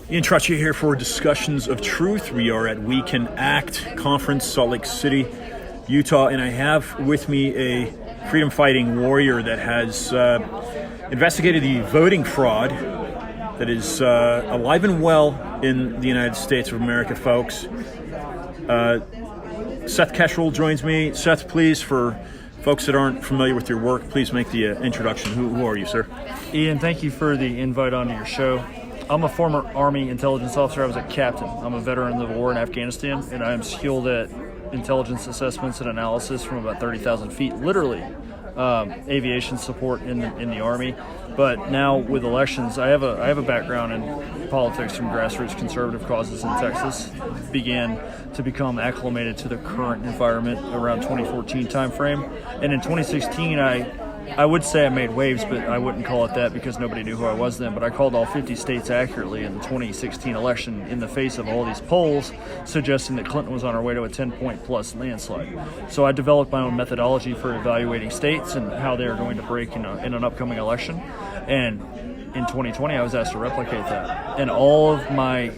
Ian Trottier here for Discussions of Truth. We are at We Can Act Conference, Salt Lake City, Utah, and I have with me a freedom-fighting warrior that has investigated the voting fraud that is alive and well in the United States of America, folks. Seth Keshel joins me. Seth, please, for folks that aren't familiar with your work, please make the introduction. Who are you, sir? Ian, thank you for the invite onto your show. I'm a former Army intelligence officer. I was a captain. I'm a veteran of the war in Afghanistan, and I am skilled at intelligence assessments and analysis from about 30,000 feet, literally. Aviation support in the Army. But now with elections, I have a background in politics from grassroots conservative causes in Texas. Began to become acclimated to the current environment around 2014 timeframe. And in 2016, I would say I made waves, but I wouldn't call it that because nobody knew who I was then. But I called all 50 states accurately in the 2016 election in the face of all these polls suggesting that Clinton was on her way to a 10-point plus landslide. So I developed my own methodology for evaluating states and how they are going to break in an upcoming election. And in 2020, I was asked to replicate that. And all of my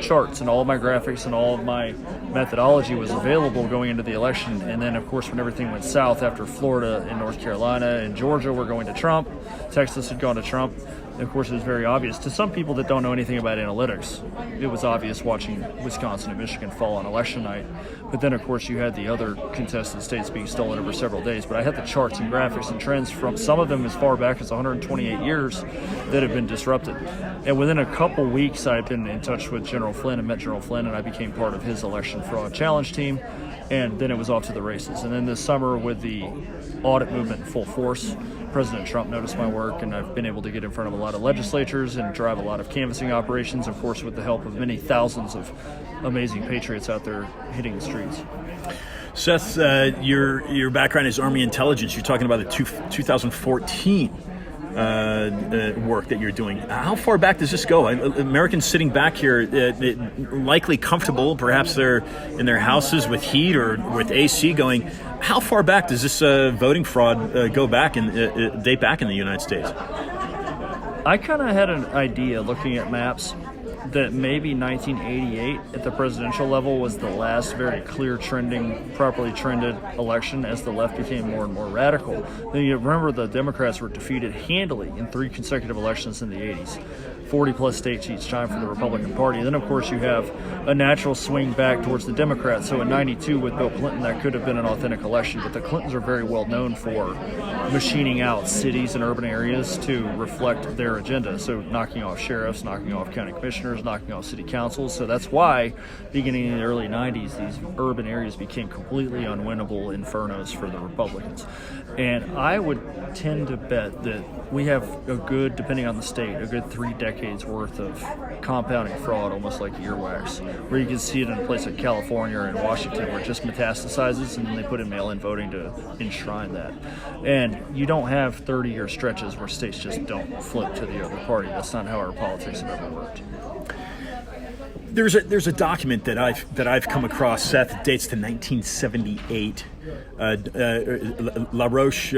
charts and all of my graphics and all of my methodology was available going into the election. And then, of course, when everything went south after Florida and North Carolina and Georgia were going to Trump, Texas had gone to Trump. And of course, it was very obvious to some people that don't know anything about analytics. It was obvious watching Wisconsin and Michigan fall on election night. But then, of course, you had the other contested states being stolen over several days. But I had the charts and graphics and trends from some of them as far back as 128 years that have been disrupted. And within a couple weeks, I've been in touch with General Flynn and met General Flynn, and I became part of his election fraud challenge team. And then it was off to the races. And then this summer, with the audit movement in full force, President Trump noticed my work, and I've been able to get in front of a lot of legislatures and drive a lot of canvassing operations, of course, with the help of many thousands of amazing patriots out there hitting the streets. Seth, your background is Army intelligence. You're talking about the 2014 work that you're doing. How far back does this go? Americans sitting back here, likely comfortable, perhaps they're in their houses with heat or with AC going. How far back does this voting fraud go back and date back in the United States? I kind of had an idea looking at maps that maybe 1988 at the presidential level was the last very clear trending, properly trended election as the left became more and more radical. Then you remember the Democrats were defeated handily in 3 consecutive elections in the 80s. 40-plus states each time for the Republican Party. And then, of course, you have a natural swing back towards the Democrats. So in 92 with Bill Clinton, that could have been an authentic election. But the Clintons are very well known for machining out cities and urban areas to reflect their agenda. So knocking off sheriffs, knocking off county commissioners, knocking off city councils. So that's why, beginning in the early 90s, these urban areas became completely unwinnable infernos for the Republicans. And I would tend to bet that we have a good, depending on the state, a good 3 decades worth of compounding fraud, almost like earwax, where you can see it in a place like California or in Washington where it just metastasizes and then they put in mail-in voting to enshrine that. And you don't have 30-year stretches where states just don't flip to the other party. That's not how our politics have ever worked. There's a document that I've come across, Seth, that dates to 1978. La Roche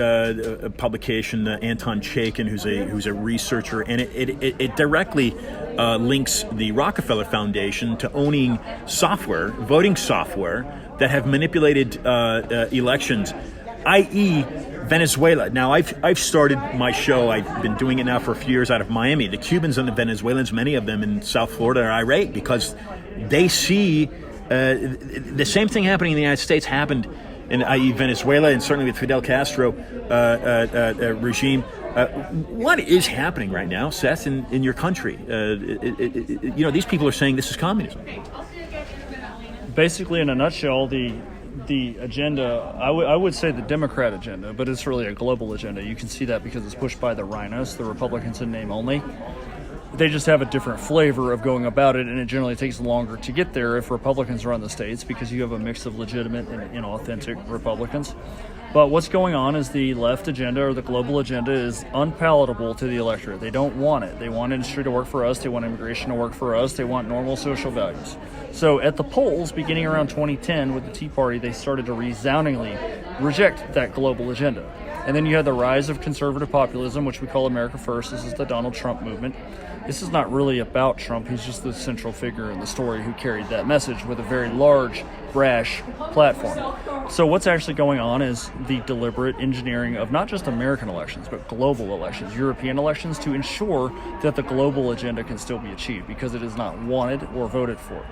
publication, Anton Chaikin, who's a researcher, and it directly links the Rockefeller Foundation to owning software, voting software, that have manipulated elections, i.e. Venezuela. Now, I've started my show. I've been doing it now for a few years out of Miami. The Cubans and the Venezuelans, many of them in South Florida, are irate because they see the same thing happening in the United States happened in, i.e. Venezuela, and certainly with Fidel Castro regime. What is happening right now, Seth, in your country? These people are saying this is communism. Basically, in a nutshell, the agenda, I would say the Democrat agenda, but it's really a global agenda. You can see that because it's pushed by the rhinos, the Republicans in name only. They just have a different flavor of going about it, and it generally takes longer to get there if Republicans run the states because you have a mix of legitimate and inauthentic Republicans. But what's going on is the left agenda or the global agenda is unpalatable to the electorate. They don't want it. They want industry to work for us. They want immigration to work for us. They want normal social values. So at the polls, beginning around 2010 with the Tea Party, they started to resoundingly reject that global agenda. And then you had the rise of conservative populism, which we call America First. This is the Donald Trump movement. This is not really about Trump. He's just the central figure in the story who carried that message with a very large, brash platform. So what's actually going on is the deliberate engineering of not just American elections, but global elections, European elections, to ensure that the global agenda can still be achieved because it is not wanted or voted for.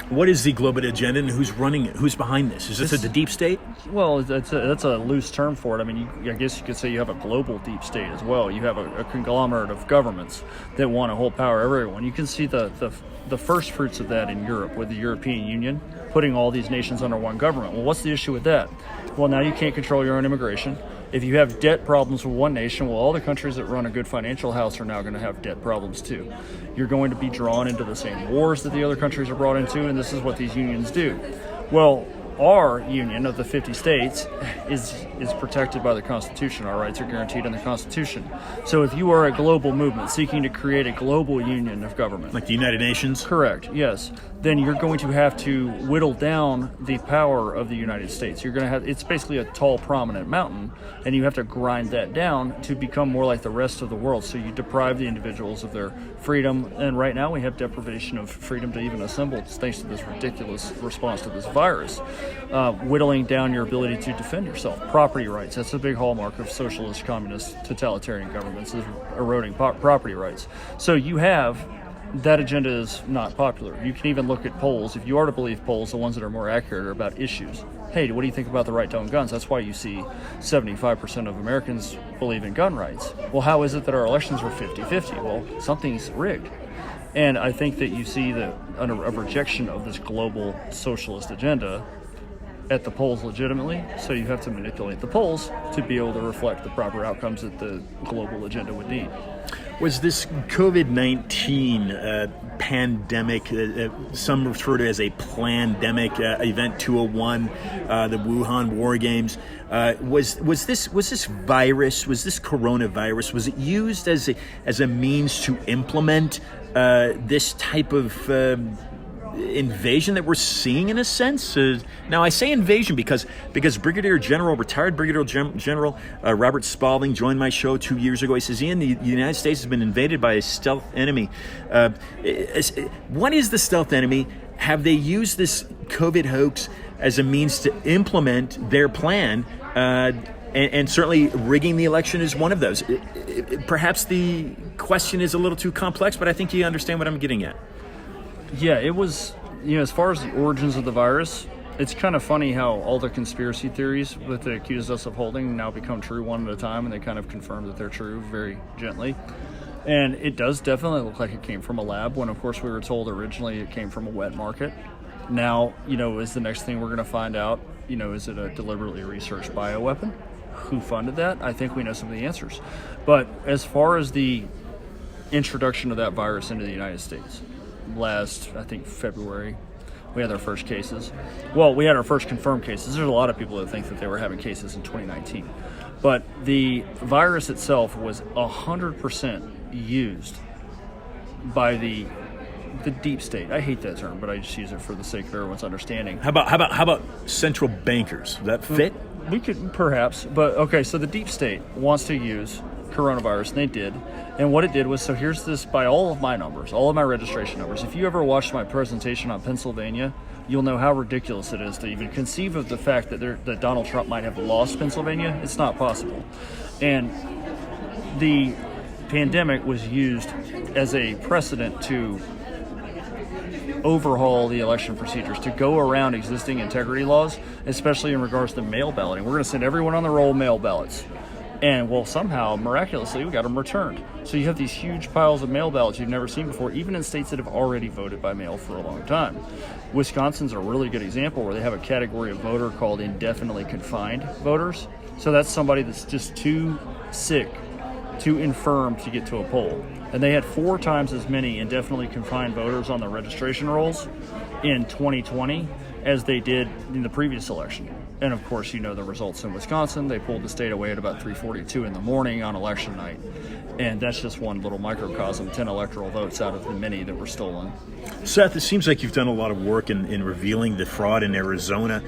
What is the global agenda, and who's running it? Who's behind this? Is this the deep state? Well, that's a loose term for it. I mean, I guess you could say you have a global deep state as well. You have a conglomerate of governments that want to hold power over everyone. You can see the first fruits of that in Europe with the European Union putting all these nations under one government. Well, what's the issue with that? Well, now you can't control your own immigration. If you have debt problems with one nation, well, all the countries that run a good financial house are now going to have debt problems too. You're going to be drawn into the same wars that the other countries are brought into, and this is what these unions do. Well, our union of the 50 states is protected by the Constitution. Our rights are guaranteed in the Constitution. So if you are a global movement seeking to create a global union of government, like the United Nations? Correct, yes. Then you're going to have to whittle down the power of the United States. You're going to have, it's basically a tall, prominent mountain, and you have to grind that down to become more like the rest of the world. So you deprive the individuals of their freedom, and right now we have deprivation of freedom to even assemble thanks to this ridiculous response to this virus. Whittling down your ability to defend yourself. Property rights, that's a big hallmark of socialist, communist, totalitarian governments, is eroding property rights. So you have, that agenda is not popular. You can even look at polls. If you are to believe polls, the ones that are more accurate are about issues. Hey, what do you think about the right to own guns? That's why you see 75% of Americans believe in gun rights. Well, how is it that our elections were 50-50? Well, something's rigged. And I think that you see a rejection of this global socialist agenda at the polls legitimately, so you have to manipulate the polls to be able to reflect the proper outcomes that the global agenda would need. Was this COVID-19 pandemic, some refer to it as a plandemic, event 201, the Wuhan War Games, was this virus, was this coronavirus, was it used as a means to implement this type of invasion that we're seeing, in a sense? Now, I say invasion because retired Brigadier General Robert Spalding joined my show 2 years ago. He says, Ian, the United States has been invaded by a stealth enemy. What is the stealth enemy? Have they used this COVID hoax as a means to implement their plan? And certainly rigging the election is one of those. Perhaps the question is a little too complex, but I think you understand what I'm getting at. Yeah, it was, as far as the origins of the virus, it's kind of funny how all the conspiracy theories that they accused us of holding now become true one at a time, and they kind of confirm that they're true very gently. And it does definitely look like it came from a lab, when of course we were told originally it came from a wet market. Now, is the next thing we're going to find out, is it a deliberately researched bioweapon? Who funded that? I think we know some of the answers. But as far as the introduction of that virus into the United States, last, I think, February, we had our first cases. Well, we had our first confirmed cases. There's a lot of people that think that they were having cases in 2019. But the virus itself was 100% used by the deep state. I hate that term, but I just use it for the sake of everyone's understanding. How about central bankers? Does that fit? We could perhaps, but okay, so the deep state wants to use coronavirus, and they did. And what it did was, so here's this by all of my numbers, all of my registration numbers. If you ever watched my presentation on Pennsylvania, you'll know how ridiculous it is to even conceive of the fact that Donald Trump might have lost Pennsylvania. It's not possible. And the pandemic was used as a precedent to overhaul the election procedures, to go around existing integrity laws, especially in regards to mail balloting. We're going to send everyone on the roll mail ballots. And, well, somehow, miraculously, we got them returned. So you have these huge piles of mail ballots you've never seen before, even in states that have already voted by mail for a long time. Wisconsin's a really good example where they have a category of voter called indefinitely confined voters. So that's somebody that's just too sick, too infirm to get to a poll. And they had 4 times as many indefinitely confined voters on the registration rolls in 2020 as they did in the previous election. And of course, the results in Wisconsin. They pulled the state away at about 3:42 in the morning on election night. And that's just one little microcosm, 10 electoral votes out of the many that were stolen. Seth, it seems like you've done a lot of work in revealing the fraud in Arizona.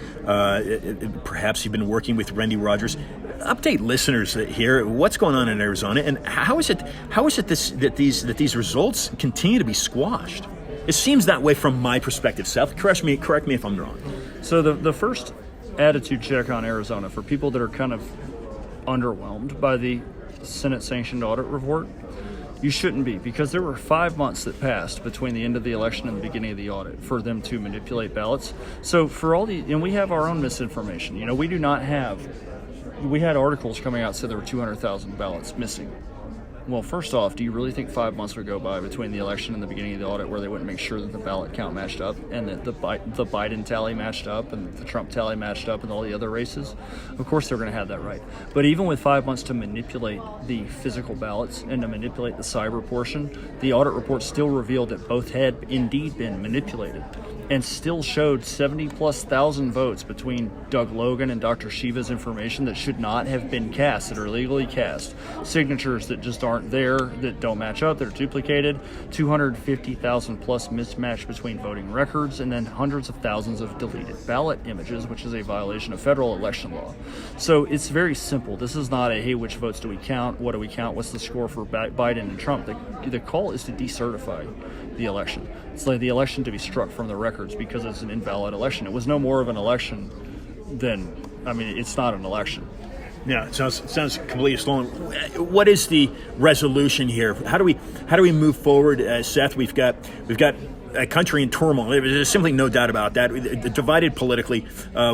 Perhaps you've been working with Randy Rogers. update listeners here. What's going on in Arizona, and how is it that these results continue to be squashed? It seems that way from my perspective. Seth, correct me if I'm wrong. So the first attitude check on Arizona for people that are kind of underwhelmed by the Senate-sanctioned audit report, you shouldn't be, because there were 5 months that passed between the end of the election and the beginning of the audit for them to manipulate ballots. So for all and we have our own misinformation. We do not have. We had articles coming out that said there were 200,000 ballots missing. Well, first off, do you really think 5 months would go by between the election and the beginning of the audit where they wouldn't make sure that the ballot count matched up and that the Biden tally matched up and the Trump tally matched up and all the other races? Of course they're going to have that right. But even with 5 months to manipulate the physical ballots and to manipulate the cyber portion, the audit report still revealed that both had indeed been manipulated and still showed 70+ thousand votes between Doug Logan and Dr. Shiva's information that should not have been cast, that are illegally cast, signatures that just aren't there, that don't match up, that are duplicated, 250,000 plus mismatch between voting records, and then hundreds of thousands of deleted ballot images, which is a violation of federal election law. So it's very simple. This is not a, hey, which votes do we count? What do we count? What's the score for Biden and Trump? The call is to decertify the election. It's like the election to be struck from the records because it's an invalid election. It was no more of an election than, it's not an election. Yeah, it sounds completely stolen. What is the resolution here? How do we move forward, Seth? We've got a country in turmoil. There's simply no doubt about that. Divided politically.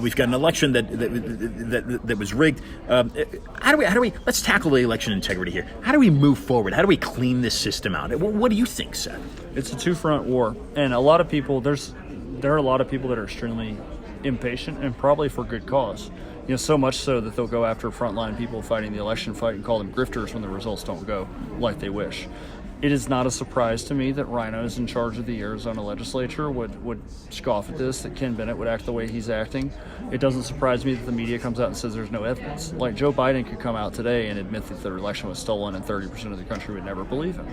We've got an election that was rigged. How do we? Let's tackle the election integrity here. How do we move forward? How do we clean this system out? What do you think, Seth? It's a two-front war, and a lot of people. There are a lot of people that are extremely impatient, and probably for good cause. So much so that they'll go after frontline people fighting the election fight and call them grifters when the results don't go like they wish. It is not a surprise to me that rhinos in charge of the Arizona legislature would scoff at this, that Ken Bennett would act the way he's acting. It doesn't surprise me that the media comes out and says there's no evidence. Like Joe Biden could come out today and admit that the election was stolen and 30% of the country would never believe him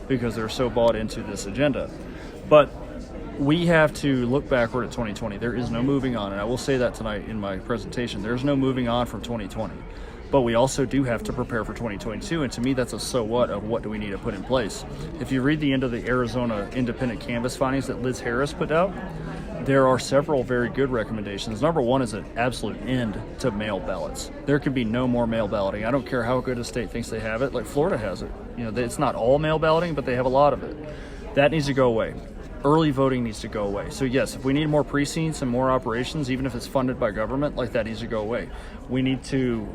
because they're so bought into this agenda. But we have to look backward at 2020. There is no moving on, and I will say that tonight in my presentation. There's no moving on from 2020. But we also do have to prepare for 2022, and to me that's a so what of what do we need to put in place. If you read the end of the Arizona Independent Canvass findings that Liz Harris put out, there are several very good recommendations. Number one is an absolute end to mail ballots. There can be no more mail balloting. I don't care how good a state thinks they have it, like Florida has it. It's not all mail balloting, but they have a lot of it. That needs to go away. Early voting needs to go away. So yes, if we need more precincts and more operations, even if it's funded by government, like that needs to go away. We need to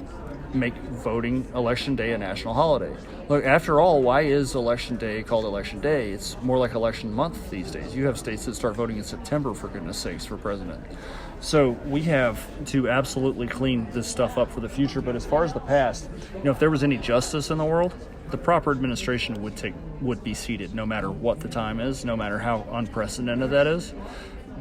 make voting Election Day a national holiday. Look, after all, why is Election Day called Election Day? It's more like Election Month these days. You have states that start voting in September, for goodness sakes, for president. So we have to absolutely clean this stuff up for the future. But as far as the past, if there was any justice in the world, the proper administration would be seated no matter what the time is, no matter how unprecedented that is.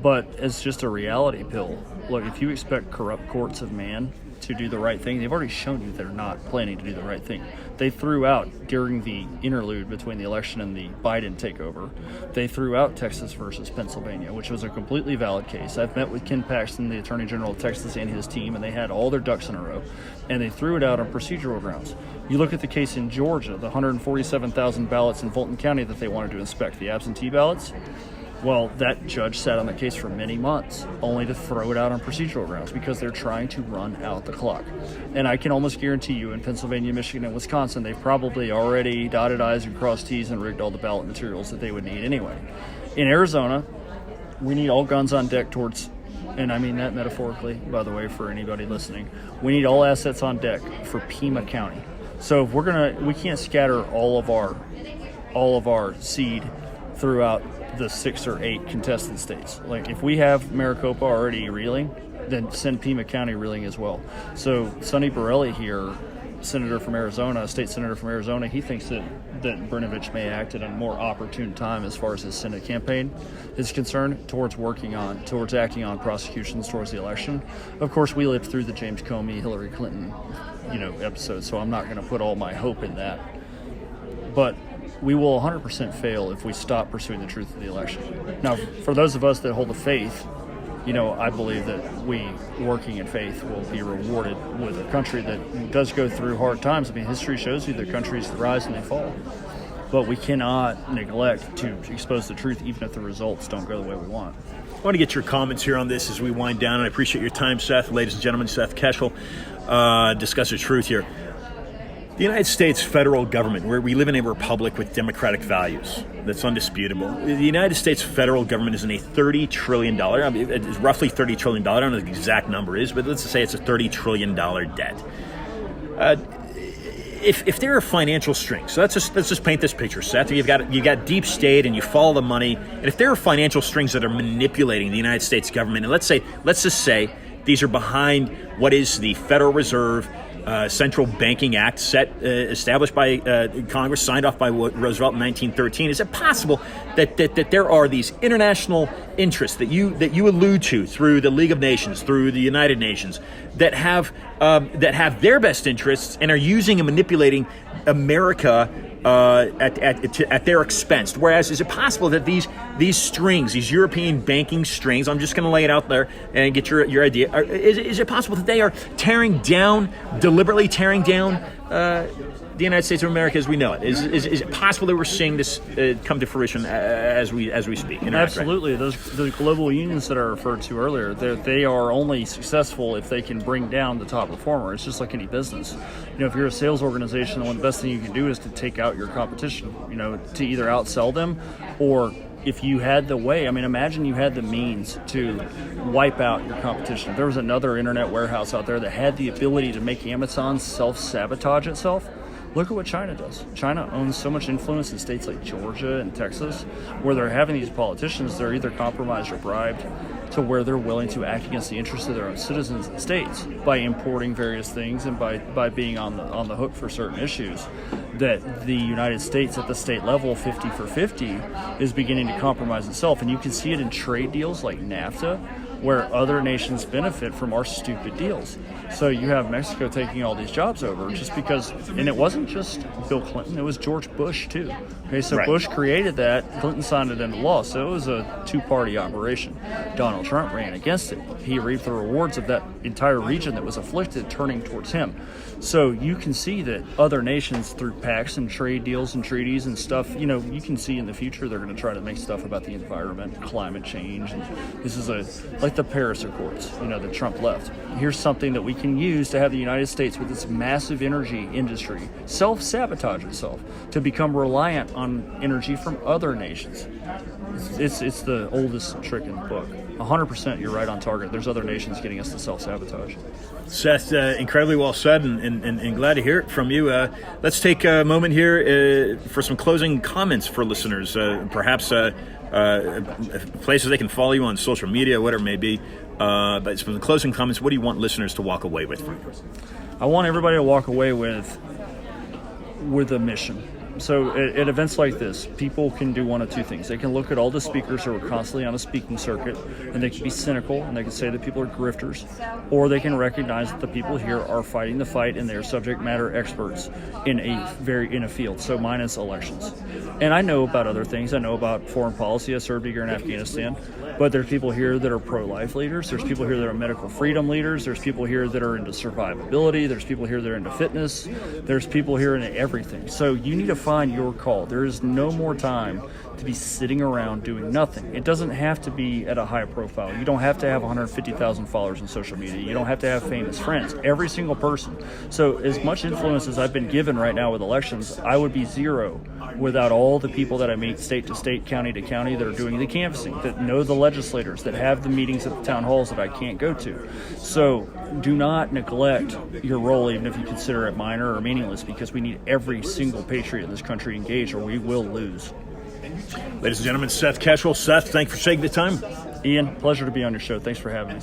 But it's just a reality pill. Look, if you expect corrupt courts of man to do the right thing, they've already shown you they're not planning to do the right thing. They threw out, during the interlude between the election and the Biden takeover, they threw out Texas versus Pennsylvania, which was a completely valid case. I've met with Ken Paxton, the Attorney General of Texas, and his team, and they had all their ducks in a row, and they threw it out on procedural grounds. You look at the case in Georgia, the 147,000 ballots in Fulton County that they wanted to inspect, the absentee ballots. Well, that judge sat on the case for many months, only to throw it out on procedural grounds because they're trying to run out the clock. And I can almost guarantee you in Pennsylvania, Michigan, and Wisconsin, they've probably already dotted I's and crossed T's and rigged all the ballot materials that they would need anyway. In Arizona, we need all guns on deck towards, and I mean that metaphorically, by the way, for anybody listening, we need all assets on deck for Pima County. So if we can't scatter all of our seed throughout the 6 or 8 contested states. Like if we have Maricopa already reeling, then send Pima County reeling as well. So Sonny Borelli here, senator from Arizona, state senator from Arizona, he thinks that Brnovich may act at a more opportune time as far as his Senate campaign is concerned towards acting on prosecutions towards the election. Of course, we lived through the James Comey, Hillary Clinton, episode, so I'm not going to put all my hope in that. But we will 100% fail if we stop pursuing the truth of the election. Now, for those of us that hold the faith I believe that we, working in faith, will be rewarded with a country that does go through hard times. I mean, history shows you that countries rise and they fall. But we cannot neglect to expose the truth, even if the results don't go the way we want. I want to get your comments here on this as we wind down, and I appreciate your time, Seth. Ladies and gentlemen, Seth Keshel, discuss the truth here. The United States federal government, where we live in a republic with democratic values, that's undisputable. The United States federal government is in a $30 trillion, it's roughly $30 trillion, I don't know what the exact number is, but let's just say it's a $30 trillion debt. If there are financial strings, so let's just paint this picture, Seth. You got deep state and you follow the money, and if there are financial strings that are manipulating the United States government, and let's just say these are behind what is the Federal Reserve Central Banking Act established by Congress, signed off by Roosevelt in 1913. Is it possible that there are these international interests that you allude to through the League of Nations, through the United Nations, that have their best interests and are using and manipulating America at their expense? Whereas, is it possible that these strings, these European banking strings, I'm just going to lay it out there and get your idea, is it possible that they are deliberately tearing down the United States of America as we know it? Is it possible that we're seeing this come to fruition as we speak? Absolutely. Those global unions that I referred to earlier, they are only successful if they can bring down the top performer. It's just like any business. If you're a sales organization, the best thing you can do is to take out your competition, to either outsell them, or if you had the way, imagine you had the means to wipe out your competition. If there was another internet warehouse out there that had the ability to make Amazon self-sabotage itself, look at what China does. China owns so much influence in states like Georgia and Texas, where they're having these politicians, they're either compromised or bribed to where they're willing to act against the interests of their own citizens and states by importing various things and by being on the hook for certain issues. That the United States at the state level, 50 for 50, is beginning to compromise itself. And you can see it in trade deals like NAFTA, where other nations benefit from our stupid deals. So you have Mexico taking all these jobs over just because, and it wasn't just Bill Clinton, it was George Bush too. Okay, so Right. Bush created that, Clinton signed it into law, so it was a two-party operation. Donald Trump ran against it. He reaped the rewards of that entire region that was afflicted turning towards him. So you can see that other nations, through pacts and trade deals and treaties and stuff, you can see in the future they're going to try to make stuff about the environment, climate change. And this is like the Paris Accords, that Trump left. Here's something that we can use to have the United States, with its massive energy industry, self-sabotage itself to become reliant on energy from other nations. It's the oldest trick in the book. 100% you're right on target. There's other nations getting us to self-sabotage. Seth, incredibly well said, and glad to hear it from you. Let's take a moment here for some closing comments for listeners, perhaps places they can follow you on social media, whatever it may be. But some closing comments, what do you want listeners to walk away with from you? I want everybody to walk away with a mission. So at events like this, people can do one of two things. They can look at all the speakers who are constantly on a speaking circuit, and they can be cynical, and they can say that people are grifters, or they can recognize that the people here are fighting the fight, and they're subject matter experts in a field. So mine is elections. And I know about other things. I know about foreign policy. I served a year in Afghanistan. But there's people here that are pro-life leaders. There's people here that are medical freedom leaders. There's people here that are into survivability. There's people here that are into fitness. There's people here into everything. So you need to find your call. There is no more time to be sitting around doing nothing. It doesn't have to be at a high profile. You don't have to have 150,000 followers on social media. You don't have to have famous friends. Every single person. So as much influence as I've been given right now with elections, I would be zero without all the people that I meet state to state, county to county, that are doing the canvassing, that know the legislators, that have the meetings at the town halls that I can't go to. So do not neglect your role, even if you consider it minor or meaningless, because we need every single patriot in this country engaged, or we will lose. Ladies and gentlemen, Seth Keshel. Seth, thanks for taking the time. Ian, pleasure to be on your show. Thanks for having me.